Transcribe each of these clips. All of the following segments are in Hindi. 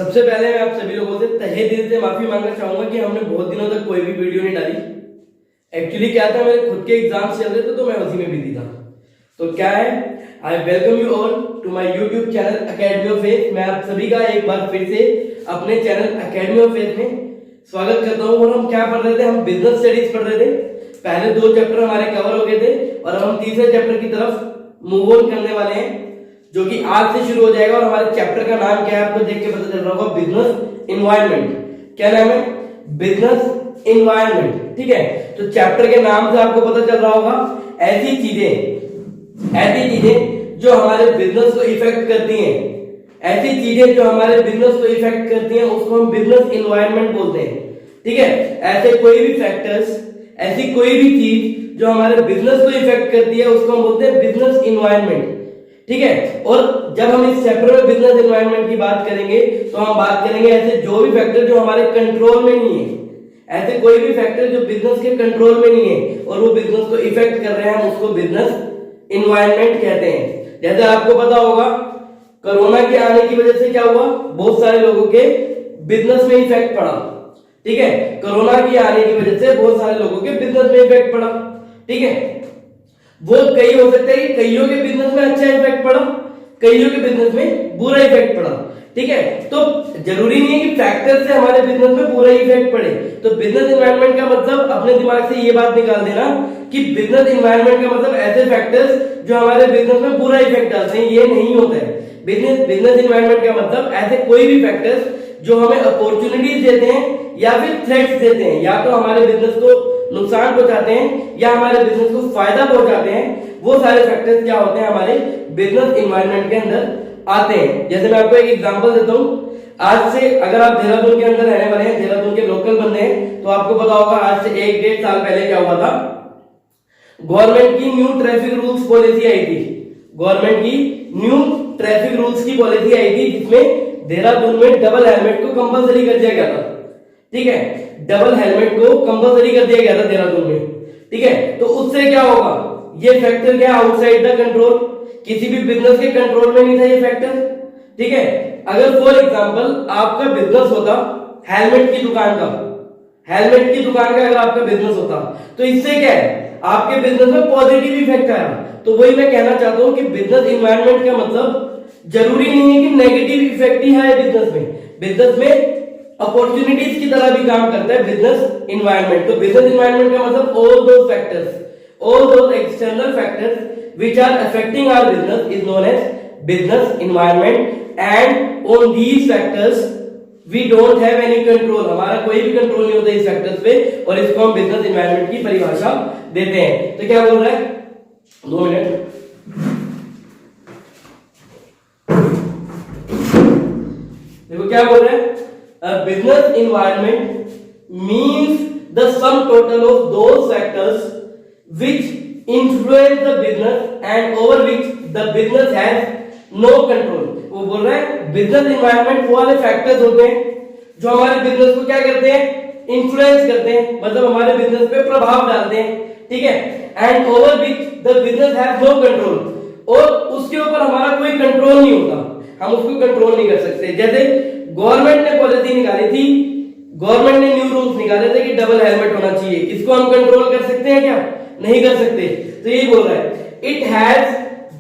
सबसे पहले मैं आप सभी लोगों से तहे दिल से माफी मांगना चाहूंगा कि हमने बहुत दिनों तक कोई भी वीडियो नहीं डाली। एक्चुअली क्या था, मेरे खुद के एग्जाम चल रहे थे तो मैं उसी में बिजी था। तो क्या है, I welcome you all to my YouTube channel academy of faith. मैं आप सभी का एक बार फिर से अपने चैनल एकेडमी ऑफ फेथ में स्वागत करता हूँ। और हम क्या पढ़ रहे थे, हम बिजनेस स्टडीज पढ़ रहे थे। पहले 2 चैप्टर हमारे कवर हो गए थे और अब हम तीसरे चैप्टर की तरफ मूव ऑन करने वाले हैं, जो कि आज से शुरू हो जाएगा। और हमारे चैप्टर का नाम क्या है आपको देख के पता चल रहा होगा, बिजनेस इन्वायरमेंट। क्या नाम है? Business environment. ठीक है, तो चैप्टर के नाम से आपको पता चल रहा होगा ऐसी चीजें जो हमारे बिजनेस को इफेक्ट करती हैं, ऐसी चीजें जो हमारे बिजनेस को इफेक्ट करती हैं उसको हम बिजनेस इन्वायरमेंट बोलते हैं। ठीक है, ऐसे कोई भी फैक्टर्स, ऐसी कोई भी चीज जो हमारे बिजनेस को इफेक्ट करती है उसको हम बोलते हैं बिजनेस इन्वायरमेंट। ठीक है, और जब हम इस चैप्टर में बिजनेस एनवायरनमेंट की बात करेंगे तो हम बात करेंगे ऐसे जो भी फैक्टर जो हमारे कंट्रोल में नहीं है, ऐसे कोई भी फैक्टर जो बिजनेस के कंट्रोल में नहीं है और वो बिजनेस को इफेक्ट कर रहे हैं, हम उसको बिजनेस एनवायरनमेंट कहते हैं। जैसे आपको पता होगा, कोरोना के आने की वजह से क्या हुआ, बहुत सारे लोगों के बिजनेस में इफेक्ट पड़ा। ठीक है, कोरोना के आने की वजह से बहुत सारे लोगों के बिजनेस में इफेक्ट पड़ा। ठीक है, वो कई हो सकता है कि कईयों के बिजनेस में अच्छा इफेक्ट पड़ा, कईयों के बिजनेस में बुरा इफेक्ट पड़ा। ठीक है, तो जरूरी नहीं है कि फैक्टर से हमारे बिजनेस में बुरा इफेक्ट पड़े। तो बिजनेस एनवायरनमेंट का मतलब अपने दिमाग से ये बात निकाल देना कि बिजनेस एनवायरनमेंट का मतलब ऐसे फैक्टर्स जो हमारे बिजनेस में बुरा इफेक्ट डालते हैं, ये नहीं होता है। बिजनेस एनवायरनमेंट का मतलब ऐसे कोई भी फैक्टर्स जो हमें अपॉर्चुनिटीज देते हैं या फिर थ्रेट्स देते हैं, या तो हमारे बिजनेस को नुकसान पहुंचाते हैं या हमारे बिजनेस को फायदा पहुंचाते हैं, वो सारे फैक्टर्स क्या होते हैं, हमारे बिजनेस एनवायरनमेंट के अंदर आते हैं। जैसे मैं आपको एक एग्जांपल देता हूं। आज से अगर आप देहरादून के अंदर रहने वाले हैं, देहरादून के लोकल बंदे हैं, तो आपको पता होगा आज से 1-1.5 साल पहले क्या हुआ था, गवर्नमेंट की न्यू ट्रैफिक रूल्स पॉलिसी आई थी। गवर्नमेंट की न्यू ट्रैफिक रूल्स की पॉलिसी आई थी जिसमें देहरादून में डबल हेलमेट को कंपलसरी कर दिया गया था। ठीक है, डबल हेलमेट को कंपलसरी कर दिया गया था देहरादून में। ठीक है, तो उससे क्या होगा, ये फैक्टर क्या, आउटसाइड द कंट्रोल, किसी भी बिजनेस के कंट्रोल में नहीं था ये फैक्टर। ठीक है, अगर फॉर एग्जांपल आपका बिजनेस होता हेलमेट की दुकान का, हेलमेट की दुकान का अगर आपका बिजनेस होता, तो इससे क्या है, आपके बिजनेस में पॉजिटिव इफेक्ट आया। तो वही मैं कहना चाहता हूं कि बिजनेस एनवायरनमेंट का मतलब जरूरी नहीं है कि नेगेटिव इफेक्ट ही है बिजनेस में। बिजनेस में अपॉर्चुनिटीज की तरह भी काम करता है बिजनेस एनवायरनमेंट। तो बिजनेस एनवायरनमेंट का मतलब all those factors, all those external factors which are affecting our business is known as business environment, and on these factors we don't have any control, हमारा कोई भी कंट्रोल नहीं होता इस फैक्टर्स पे, और इसको हम बिजनेस एनवायरनमेंट की परिभाषा देते हैं। तो क्या बोल रहा है, 2 मिनट, देखो क्या बोल रहा है, business environment means the sum total of those factors which influence the business and over which the business has no control। वो बोल रहा है बिजनेस एनवायरनमेंट वो वाले फैक्टर्स होते हैं जो हमारे बिजनेस को क्या करते हैं, इन्फ्लुएंस करते हैं, मतलब हमारे बिजनेस पे प्रभाव डालते हैं। ठीक है, and over which the business has no control, और उसके ऊपर हमारा कोई कंट्रोल नहीं होता, हम उसको कंट्रोल नहीं कर सकते। जैसे गवर्नमेंट ने पॉलिसी निकाली थी, गवर्नमेंट ने न्यू रूल्स निकाले थे कि डबल हेलमेट होना चाहिए, इसको हम कंट्रोल कर सकते हैं क्या, नहीं कर सकते। तो यही बोल रहा है, it has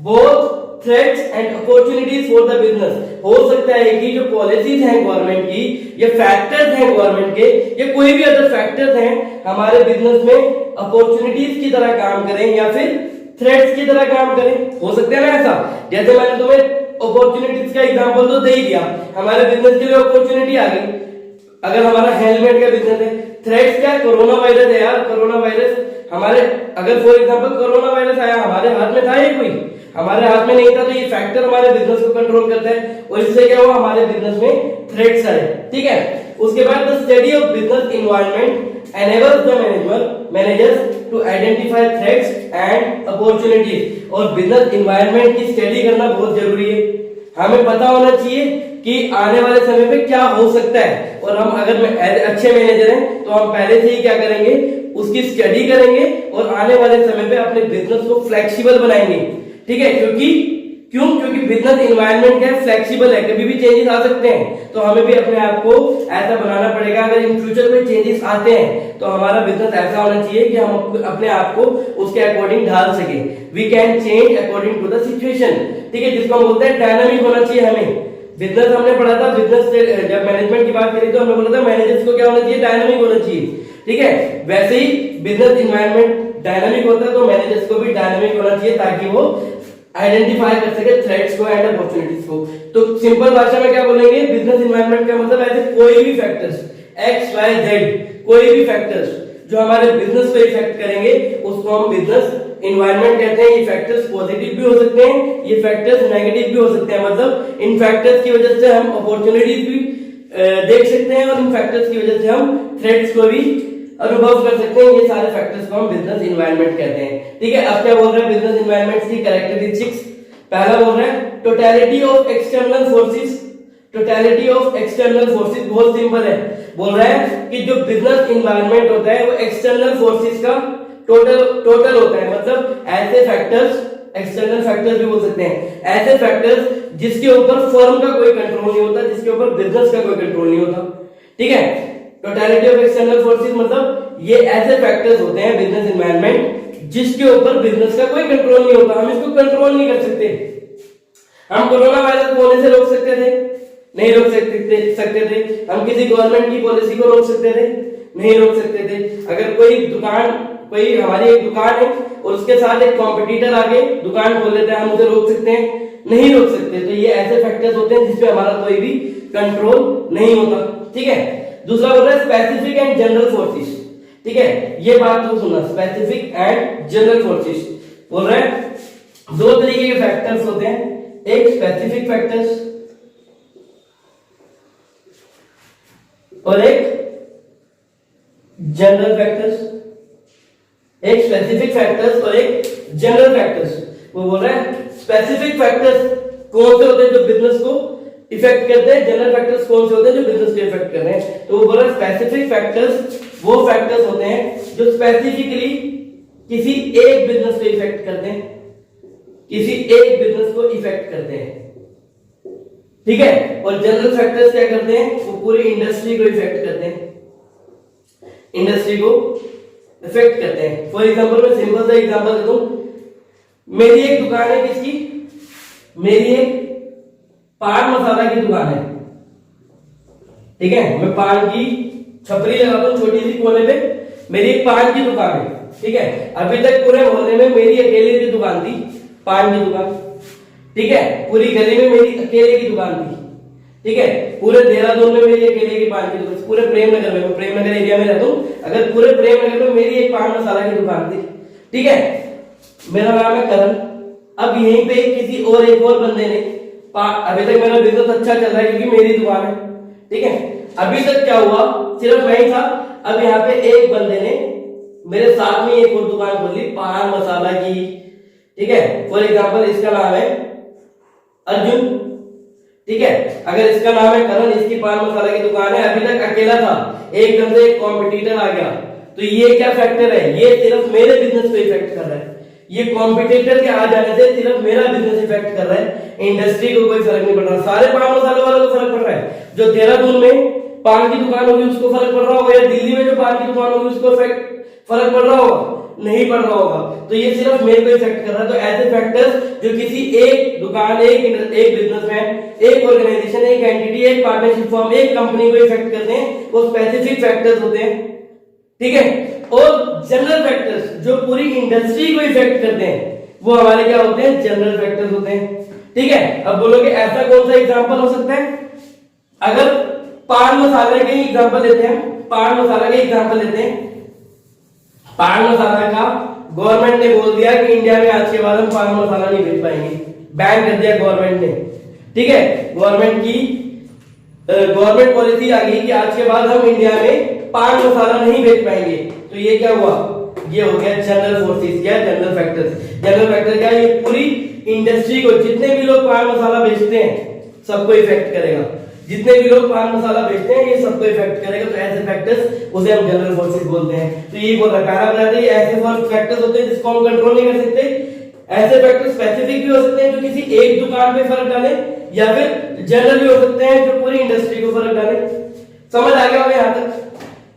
both threats and opportunities for the business. हो सकता है कि जो पॉलिसीज हैं गवर्नमेंट की, ये फैक्टर्स हैं गवर्नमेंट के, ये कोई भी अदर फैक्टर्स हैं, हमारे बिजनेस में अपॉर्चुनिटीज की तरह काम करें या फिर थ्रेट्स की तरह काम करें। हो सकता है ना ऐसा, जैसे मैंने तुम्हें अपॉर्चुनिटीज का एग्जांपल तो दे ही दिया, हमारे बिजनेस के लिए अपॉर्चुनिटी आ गई। अगर हमारा हेलमेट का बिजनेस है, थ्रेट्स क्या, कोरोना वायरस है यार, कोरोना वायरस हमारे, अगर फॉर एग्जांपल कोरोना वायरस आया, हमारे हाथ में था ये, कोई हमारे हाथ में नहीं था, तो ये फैक्टर हमारे बिजनेस को कंट्रोल करता है, और इससे क्या हुआ, हमारे बिजनेस में थ्रेट्स आए। ठीक है, उसके बाद the study of business environment enables the managers to identify threats and opportunities। और बिजनेस एनवायरनमेंट की स्टडी करना बहुत जरूरी है, हमें पता होना चाहिए कि आने वाले समय पे क्या हो सकता है, और हम अगर अच्छे मैनेजर हैं तो हम पहले से ही क्या करेंगे, उसकी स्टडी करेंगे और आने वाले समय पे अपने बिजनेस को फ्लेक्सिबल बनाएंगे। ठीक है, क्योंकि क्यों? क्योंकि बिजनेस इन्वायरमेंट क्या है, फ्लेक्सिबल है, कभी भी चेंजेस आ सकते हैं, तो हमें भी अपने आप को ऐसा बनाना पड़ेगा। अगर इन फ्यूचर में चेंजेस आते हैं तो हमारा बिजनेस ऐसा होना चाहिए कि हम अपने आप को उसके अकॉर्डिंग ढाल सके। We can change according to the situation, ठीक है, जिसको हम बोलते हैं डायनामिक होना चाहिए हमें। बिजनेस हमने पढ़ा था, बिजनेस से जब मैनेजमेंट की बात करी तो हमने बोला था मैनेजर्स को क्या होना चाहिए, डायनामिक होना चाहिए, ठीक है। वैसे ही बिजनेस इन्वायरमेंट डायनामिक होता है तो मैनेजर्स को भी डायनामिक होना चाहिए ताकि वो आइडेंटिफाई कर सके थ्रेट्स को एंड अपॉर्चुनिटीज को। तो सिंपल भाषा में क्या बोलेंगे, बिजनेस इन्वायरमेंट का मतलब ऐसे कोई भी फैक्टर्स एक्स वाई जेड, कोई भी फैक्टर्स जो हमारे बिजनेस को इफेक्ट करेंगे उसको हम बिजनेस इन्वायरमेंट कहते हैं। ये फैक्टर्स पॉजिटिव भी हो सकते हैं, ये फैक्टर्स नेगेटिव भी हो सकते हैं, मतलब इन फैक्टर्स की वजह से हम अपॉर्चुनिटीज भी देख सकते हैं और इन फैक्टर्स की वजह से हम थ्रेट्स को भी अनुभव कर सकते हैं। ये सारे फैक्टर्स को हम बिजनेस इन्वायरमेंट कहते हैं, ठीक है। अब क्या बोल रहे हैं बिजनेस इन्वायरमेंट की कैरेक्टरिस्टिक्स, पहला बोल रहे हैं totality of external forces. Totality of external forces बहुत सिंपल है, बोल रहा है कि जो बिजनेस इन्वायरमेंट होता है वो एक्सटर्नल फोर्सेस का टोटल होता है, मतलब ऐसे फैक्टर्स, एक्सटर्नल फैक्टर्स भी बोल सकते हैं, ऐसे फैक्टर्स जिसके ऊपर फर्म का कोई कंट्रोल नहीं होता, जिसके ऊपर बिजनेस का कोई कंट्रोल नहीं होता, ठीक है। टोटलिटी ऑफ एक्सटर्नल फोर्सेस मतलब ये ऐसे फैक्टर्स होते हैं बिजनेस एनवायरनमेंट जिसके ऊपर बिजनेस का कोई कंट्रोल नहीं होता, हम इसको कंट्रोल नहीं कर सकते। हम कोरोना वायरस को होने से रोक सकते थे? नहीं रोक सकते थे। हम किसी गवर्नमेंट की पॉलिसी को रोक सकते थे? नहीं रोक सकते थे। अगर कोई हमारी एक दुकान है और उसके साथ एक कॉम्पिटिटर आके दुकान खोल लेता है, हम उसे रोक सकते हैं? नहीं रोक सकते। तो ये ऐसे फैक्टर्स होते हैं जिसपे हमारा कोई भी कंट्रोल नहीं होता, ठीक है। दूसरा बोल रहा है स्पेसिफिक एंड जनरल फोर्सेस, ठीक है। ये बात तो सुनना, स्पेसिफिक एंड जनरल फोर्सेस बोल रहे हैं दो तरीके के फैक्टर्स होते हैं, एक स्पेसिफिक फैक्टर्स और एक जनरल फैक्टर्स। एक स्पेसिफिक फैक्टर्स और एक जनरल फैक्टर्स। वो बोल रहा है स्पेसिफिक फैक्टर्स कौन से होते हैं जो बिजनेस को इफेक्ट करते हैं, जनरल फैक्टर्स कौन से होते हैं जो बिजनेस को इफेक्ट कर रहे हैं। तो वो बोल रहा है स्पेसिफिक फैक्टर्स वो फैक्टर्स होते हैं जो स्पेसिफिकली किसी एक बिजनेस को इफेक्ट करते हैं, किसी एक बिजनेस को इफेक्ट करते हैं, ठीक है। और जनरल फैक्टर्स क्या करते हैं, वो पूरी इंडस्ट्री को इफेक्ट करते हैं, इंडस्ट्री को इफेक्ट करते हैं। फॉर एग्जांपल मैं सिंपल सा एग्जांपल दे दूं, मेरी एक दुकान है, किसकी, मेरी एक पान मसाला की दुकान है, ठीक है। मैं पान की छपरी लगाता हूं छोटी सी कोने पे, मेरी एक पान की दुकान है, ठीक है। अभी तक पूरे मोहल्ले में मेरी अकेले की दुकान थी, पान की दुकान, ठीक है। पूरी गली में मेरी अकेले की दुकान थी, ठीक है। पूरे देहरादून में मेरी अकेले की पान की दुकान, पूरे प्रेमनगर में, प्रेमनगर एरिया में रहता हूं, अगर पूरे प्रेमनगर में मेरी एक पान मसाला की दुकान थी, ठीक है। मेरा नाम है करण। अब यहीं पे किसी और एक और बंदे ने, अभी तक मेरा बिजनेस अच्छा चल रहा है क्योंकि मेरी दुकान है, ठीक है। अभी तक क्या हुआ, सिर्फ मैं ही था। अब यहाँ पे एक बंदे ने मेरे साथ में एक और दुकान खोली पान मसाला की, ठीक है। फॉर एग्जांपल इसका नाम है अर्जुन, ठीक है। अगर इसका नाम है करण, इसकी पान मसाला की दुकान है, अभी तक अकेला था, एकदम से एक कॉम्पिटिटर आ गया, तो ये क्या फैक्टर है, ये सिर्फ मेरे बिजनेस को इफेक्ट कर रहा है। ये कॉम्पिटिटर के आ जाने से सिर्फ मेरा बिजनेस इफेक्ट कर रहा है, इंडस्ट्री को कोई फर्क नहीं पड़ रहा। सारे पान मसाले वालों को फर्क पड़ रहा है, जो देहरादून में पान की दुकान होगी उसको फर्क पड़ रहा होगा, या दिल्ली में जो पान की दुकान होगी उसको फर्क पड़ रहा होगा, नहीं पड़ रहा होगा। तो ये सिर्फ मेरे को इफेक्ट कर रहा है। तो ऐसे फैक्टर्स जो किसी एक दुकान, एक बिजनेसमैन, एक ऑर्गेनाइजेशन, एक एंटिटी, एक पार्टनरशिप फर्म, एक कंपनी को इफेक्ट करते हैं, वो स्पेसिफिक फैक्टर्स होते हैं, ठीक है। और जनरल फैक्टर्स जो पूरी इंडस्ट्री को इफेक्ट करते हैं, वो हमारे क्या होते हैं, जनरल फैक्टर्स होते हैं, ठीक है। अब बोलोगे ऐसा कौन सा एग्जांपल हो सकता है, अगर पान मसाले के एग्जांपल लेते हैं, पान मसाला के एग्जांपल लेते हैं। पान मसाला का गवर्नमेंट ने बोल दिया कि इंडिया में आज के बाद हम पान मसाला नहीं बेच पाएंगे, बैन कर दिया गवर्नमेंट ने, ठीक है। गवर्नमेंट पॉलिसी आ गई कि आज के बाद हम इंडिया में पान मसाला नहीं बेच पाएंगे। तो ये क्या हुआ, ये हो गया जनरल फोर्सेस, क्या जनरल फैक्टर्स। जनरल फैक्टर क्या, ये पूरी इंडस्ट्री को, जितने भी लोग पान मसाला बेचते हैं सबको इफेक्ट करेगा, जितने भी लोग पान मसाला बेचते हैं ये सबको इफेक्ट करेगा। तो ऐसे फैक्टर्स उसे हम जनरल फोर्सेस बोलते हैं। तो ये बोल रहा है, ऐसे फैक्टर्स होते हैं जिसको हम कंट्रोल नहीं कर सकते, ऐसे फैक्टर स्पेसिफिक भी हो सकते हैं जो किसी एक दुकान पे फर्क डाले, या फिर जनरल भी हो सकते हैं जो पूरी इंडस्ट्री को फर्क डाले। समझ आ गया होगा यहां तक।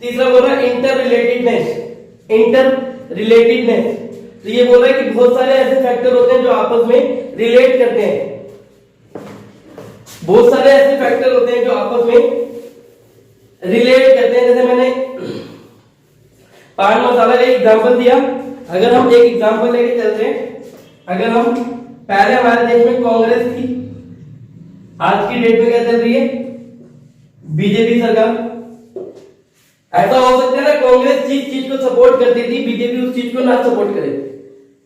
तीसरा बोल रहा है इंटर रिलेटेडनेस। इंटर रिलेटेडनेस, तो ये बोल रहा है कि बहुत सारे ऐसे फैक्टर होते हैं जो आपस में रिलेट करते हैं। बहुत सारे ऐसे फैक्टर होते हैं जो आपस में रिलेट करते हैं। जैसे मैंने पान मसाला का एग्जांपल दिया, अगर हम एक एग्जांपल लेके चलते हैं, अगर हम पहले हमारे देश में कांग्रेस थी, आज की डेट में क्या चल रही है, बीजेपी सरकार। ऐसा हो सकता है ना कांग्रेस जिस चीज को सपोर्ट करती थी बीजेपी उस चीज को ना सपोर्ट करे,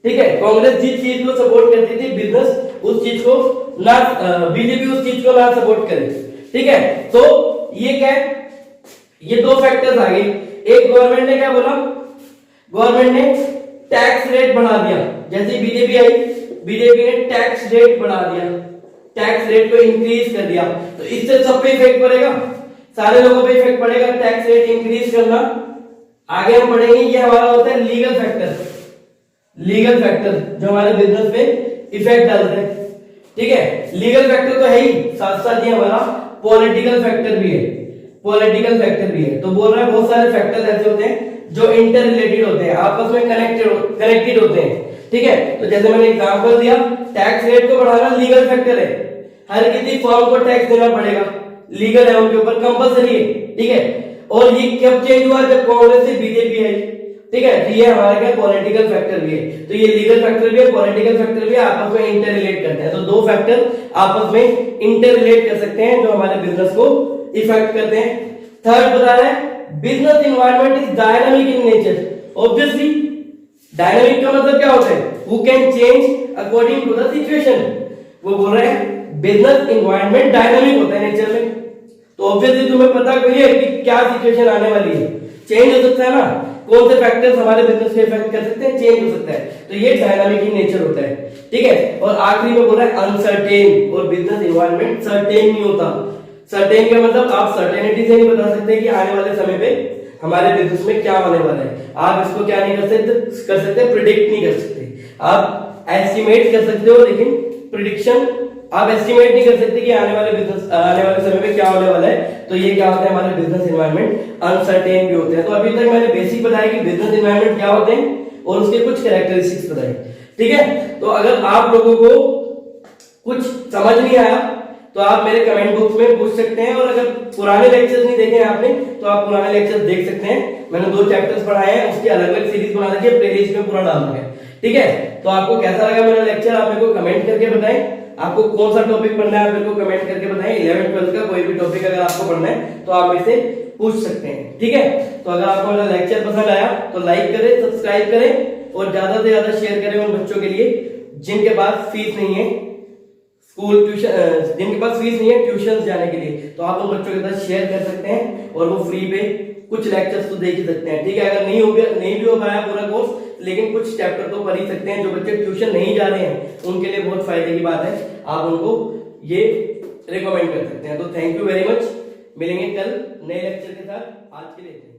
ठीक है। कांग्रेस जिस चीज को सपोर्ट करती थी बिजनेस उस चीज को ना, बीजेपी उस चीज को ना सपोर्ट करे, ठीक है। तो ये क्या है, ये दो फैक्टर्स आ गए। एक गवर्नमेंट ने क्या बोला, गवर्नमेंट ने टैक्स रेट बढ़ा दिया। जैसे बीजेपी आई, बीजेपी ने टैक्स रेट बढ़ा दिया, टैक्स रेट को इंक्रीज कर दिया, तो इससे सब पे इफेक्ट पड़ेगा, सारे लोगों पे इफेक्ट पड़ेगा टैक्स रेट इंक्रीज करना। आगे हम पढ़ेंगे, ये हमारा होता है लीगल फैक्टर। लीगल फैक्टर जो हमारे बिजनेस पे इफेक्ट डालते हैं, ठीक है। लीगल फैक्टर तो है ही, साथ साथ ये हमारा पॉलिटिकल फैक्टर भी है, पॉलिटिकल फैक्टर भी है। तो बोल रहा है बहुत सारे फैक्टर्स ऐसे होते हैं जो इंटर रिलेटेड होते हैं, आपस में कनेक्टेड होते हैं, ठीक है। तो जैसे मैंने एग्जांपल दिया, टैक्स रेट को बढ़ाना लीगल फैक्टर है, हर किसी फर्म को टैक्स देना पड़ेगा, लीगल है, उनके ऊपर कंपलसरी है, ठीक है। और ये कब चेंज हुआ, जब कांग्रेस से बीजेपी आई, ठीक है। तो ये हमारा क्या पॉलिटिकल फैक्टर भी है, तो ये लीगल फैक्टर भी है, पॉलिटिकल फैक्टर भी है, आपस में इंटर रिलेट करते हैं। तो दो फैक्टर आपस में इंटर रिलेट कर सकते हैं जो हमारे बिजनेस को इफेक्ट करते हैं। थर्ड बता रहा है business environment is dynamic in nature. Obviously dynamic का मतलब क्या होता है, who can change according to the situation. वो बोल रहे हैं बिजनेस एनवायरनमेंट डायनामिक होता है नेचर में, तो ऑब्वियसली तुम्हें पता कोई है कि क्या सिचुएशन आने वाली है, चेंज हो सकता है ना, कौन से फैक्टर्स हमारे बिजनेस पे इफेक्ट कर सकते हैं, चेंज हो सकता है, तो ये डायनामिक इन नेचर होता है, ठीक है। और आखिरी में बोल रहा है अनसर्टेन, और बिजनेस एनवायरनमेंट सर्टेन नहीं होता। सर्टेन का मतलब आप सर्टेनिटी से नहीं बता सकते कि आने वाले समय पे हमारे बिजनेस में क्या होने वाला है, आप इसको क्या नहीं कर सकते, प्रिडिक्ट नहीं कर सकते। आप एस्टिमेट कर सकते हो, लेकिन प्रिडिक्शन आप एस्टिमेट नहीं कर सकते कि आने वाले समय में क्या होने वाला है। तो ये क्या होता है, हमारे बिजनेस एनवायरनमेंट अनसर्टेन भी होते हैं। तो अभी तक मैंने बेसिक बताया कि बिजनेस एनवायरनमेंट क्या होते हैं और उसके कुछ कैरेक्टरिस्टिक्स बताए, ठीक है। तो अगर आप लोगों को कुछ समझ नहीं आया तो आप मेरे कमेंट बॉक्स में पूछ सकते हैं, और अगर पुराने लेक्चर्स नहीं देखे हैं आपने तो आप पुराने लेक्चर्स देख सकते हैं। मैंने 2 चैप्टर्स पढ़ाए हैं, उसकी अलग अलग सीरीज बना रखी है, प्लेलिस्ट में पूरा डाल दिया है, ठीक है। तो आपको कैसा लगा मेरा लेक्चर, आप मेरे को कमेंट करके बताएं। आपको कौन सा टॉपिक पढ़ना है आप मेरे को कमेंट करके बताएं। 11th 12th का कोई भी टॉपिक अगर आपको पढ़ना है तो आप मेरे से पूछ सकते हैं, ठीक है। तो अगर आपको मेरा लेक्चर पसंद आया तो लाइक करें, सब्सक्राइब करें, और ज्यादा से ज्यादा शेयर करें उन बच्चों के लिए जिनके पास फीस नहीं है, स्कूल ट्यूशन जिनके पास फीस नहीं है ट्यूशन जाने के लिए, तो आप उन बच्चों के साथ शेयर कर सकते हैं, और वो फ्री पे कुछ लेक्चर्स तो देख ही सकते हैं, ठीक है। अगर नहीं भी हो पाया पूरा कोर्स, लेकिन कुछ चैप्टर तो पढ़ ही सकते हैं। जो बच्चे ट्यूशन नहीं जा रहे हैं उनके लिए बहुत फायदे की बात है, आप उनको ये रिकमेंड कर सकते हैं। तो थैंक यू वेरी मच, मिलेंगे कल नए लेक्चर के साथ। आज के लिए